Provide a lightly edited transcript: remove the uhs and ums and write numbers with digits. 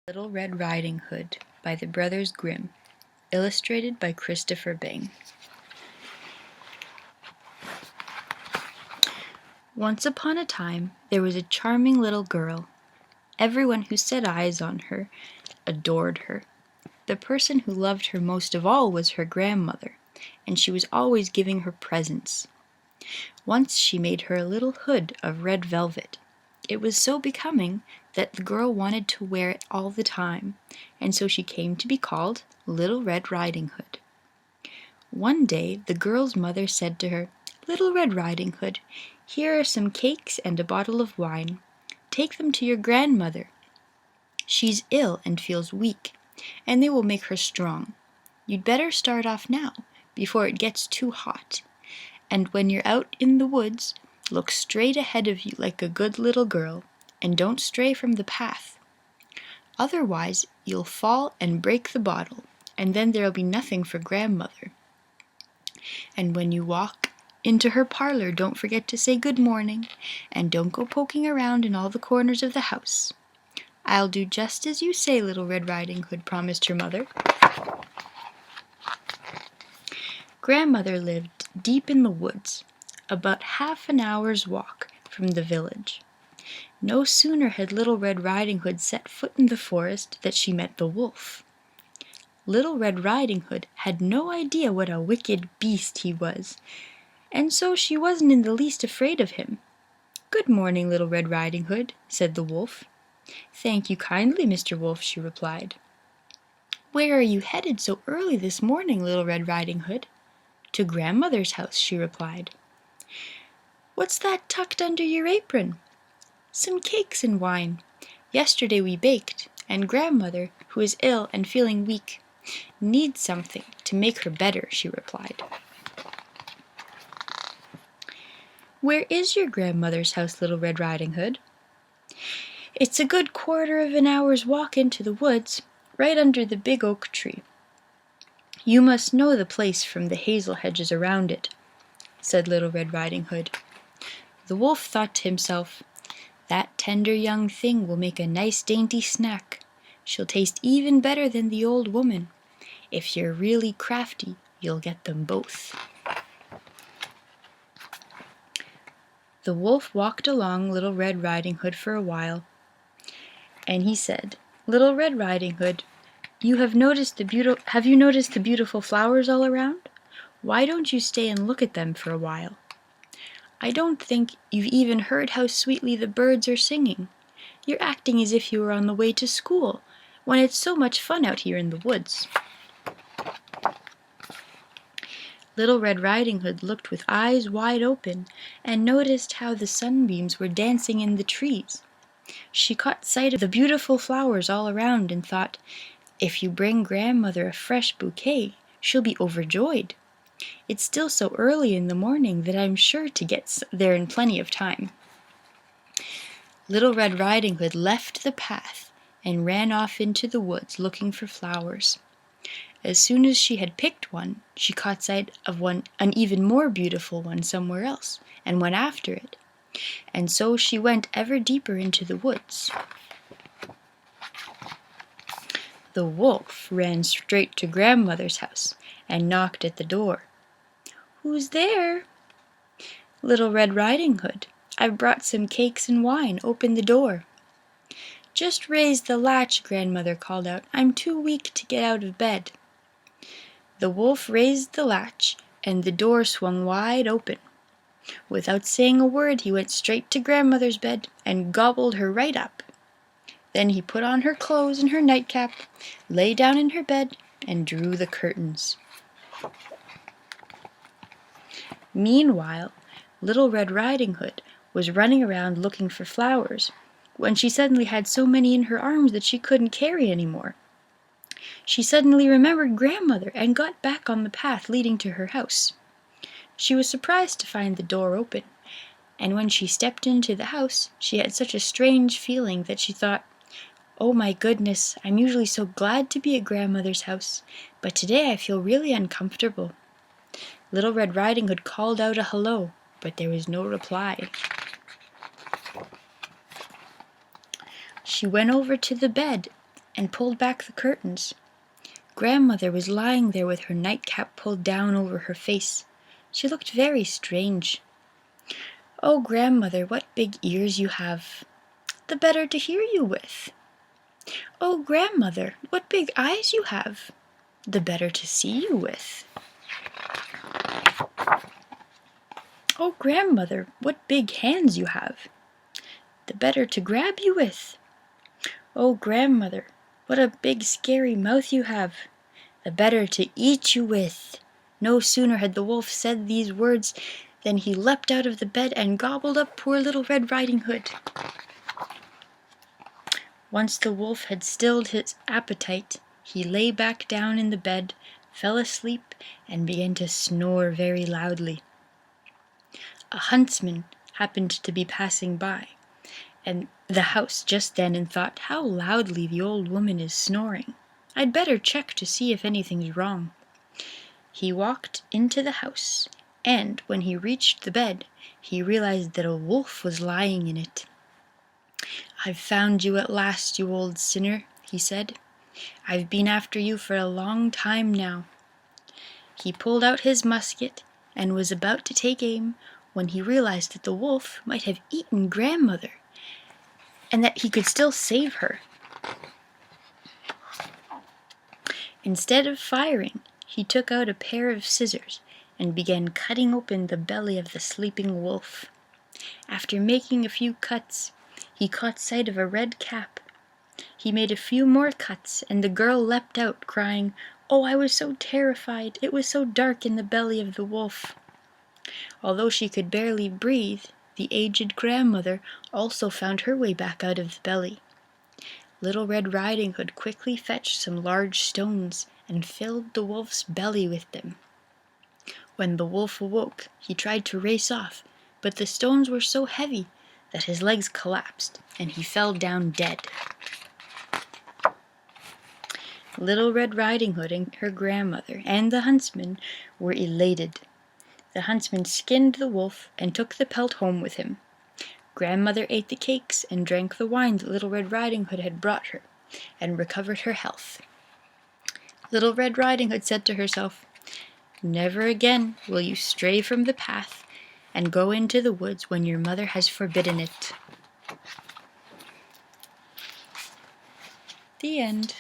Little Red Riding Hood by the Brothers Grimm, illustrated by Christopher Bang. Once upon a time, there was a charming little girl. Everyone who set eyes on her adored her. The person who loved her most of all was her grandmother, and she was always giving her presents. Once she made her a little hood of red velvet. It was so becoming that the girl wanted to wear it all the time, and so she came to be called Little Red Riding Hood. One day the girl's mother said to her, "Little Red Riding Hood, here are some cakes and a bottle of wine. Take them to your grandmother. She's ill and feels weak, and they will make her strong. You'd better start off now, before it gets too hot. And when you're out in the woods, look straight ahead of you like a good little girl, and don't stray from the path. Otherwise, you'll fall and break the bottle, and then there'll be nothing for grandmother. And when you walk into her parlor, don't forget to say good morning, and don't go poking around in all the corners of the house." "I'll do just as you say, Little Red Riding Hood," promised her mother. Grandmother lived deep in the woods, about half an hour's walk from the village. No sooner had Little Red Riding Hood set foot in the forest than she met the wolf. Little Red Riding Hood had no idea what a wicked beast he was, and so she wasn't in the least afraid of him. "Good morning, Little Red Riding Hood," said the wolf. "Thank you kindly, Mr. Wolf," she replied. "Where are you headed so early this morning, Little Red Riding Hood?" "To grandmother's house," she replied. "What's that tucked under your apron?" "Some cakes and wine. Yesterday we baked, and grandmother, who is ill and feeling weak, needs something to make her better," she replied. "Where is your grandmother's house, Little Red Riding Hood?" "It's a good quarter of an hour's walk into the woods, right under the big oak tree. You must know the place from the hazel hedges around it," said Little Red Riding Hood. The wolf thought to himself, "That tender young thing will make a nice dainty snack. She'll taste even better than the old woman. If you're really crafty, you'll get them both." The wolf walked along Little Red Riding Hood for a while, and he said, "Little Red Riding Hood, have you noticed the beautiful flowers all around? Why don't you stay and look at them for a while? I don't think you've even heard how sweetly the birds are singing. You're acting as if you were on the way to school, when it's so much fun out here in the woods." Little Red Riding Hood looked with eyes wide open, and noticed how the sunbeams were dancing in the trees. She caught sight of the beautiful flowers all around, and thought, "If you bring grandmother a fresh bouquet, she'll be overjoyed. It's still so early in the morning that I'm sure to get there in plenty of time." Little Red Riding Hood left the path and ran off into the woods looking for flowers. As soon as she had picked one, she caught sight of an even more beautiful one somewhere else, and went after it. And so she went ever deeper into the woods. The wolf ran straight to grandmother's house and knocked at the door. "Who's there?" "Little Red Riding Hood. I've brought some cakes and wine. Open the door." "Just raise the latch," grandmother called out. "I'm too weak to get out of bed." The wolf raised the latch, and the door swung wide open. Without saying a word, he went straight to grandmother's bed and gobbled her right up. Then he put on her clothes and her nightcap, lay down in her bed, and drew the curtains. Meanwhile, Little Red Riding Hood was running around looking for flowers, when she suddenly had so many in her arms that she couldn't carry any more. She suddenly remembered grandmother and got back on the path leading to her house. She was surprised to find the door open, and when she stepped into the house, she had such a strange feeling that she thought, "Oh my goodness, I'm usually so glad to be at grandmother's house, but today I feel really uncomfortable." Little Red Riding Hood called out a hello, but there was no reply. She went over to the bed and pulled back the curtains. Grandmother was lying there with her nightcap pulled down over her face. She looked very strange. "Oh, Grandmother, what big ears you have! The better to hear you with." "Oh, Grandmother, what big eyes you have! The better to see you with." "Oh, Grandmother, what big hands you have! The better to grab you with." "Oh, Grandmother, what a big scary mouth you have! The better to eat you with." No sooner had the wolf said these words than he leapt out of the bed and gobbled up poor Little Red Riding Hood. Once the wolf had stilled his appetite, he lay back down in the bed, fell asleep, and began to snore very loudly. A huntsman happened to be passing by and the house just then, and thought, "How loudly the old woman is snoring. I'd better check to see if anything's wrong." He walked into the house, and when he reached the bed, he realized that a wolf was lying in it. "I've found you at last, you old sinner," he said. "I've been after you for a long time now." He pulled out his musket and was about to take aim when he realized that the wolf might have eaten Grandmother, and that he could still save her. Instead of firing, he took out a pair of scissors and began cutting open the belly of the sleeping wolf. After making a few cuts, he caught sight of a red cap. He made a few more cuts, and the girl leapt out, crying, "Oh, I was so terrified! It was so dark in the belly of the wolf." Although she could barely breathe, the aged grandmother also found her way back out of the belly. Little Red Riding Hood quickly fetched some large stones and filled the wolf's belly with them. When the wolf awoke, he tried to race off, but the stones were so heavy that his legs collapsed and he fell down dead. Little Red Riding Hood and her grandmother and the huntsman were elated. The huntsman skinned the wolf and took the pelt home with him. Grandmother ate the cakes and drank the wine that Little Red Riding Hood had brought her, and recovered her health. Little Red Riding Hood said to herself, "Never again will you stray from the path and go into the woods when your mother has forbidden it." The end.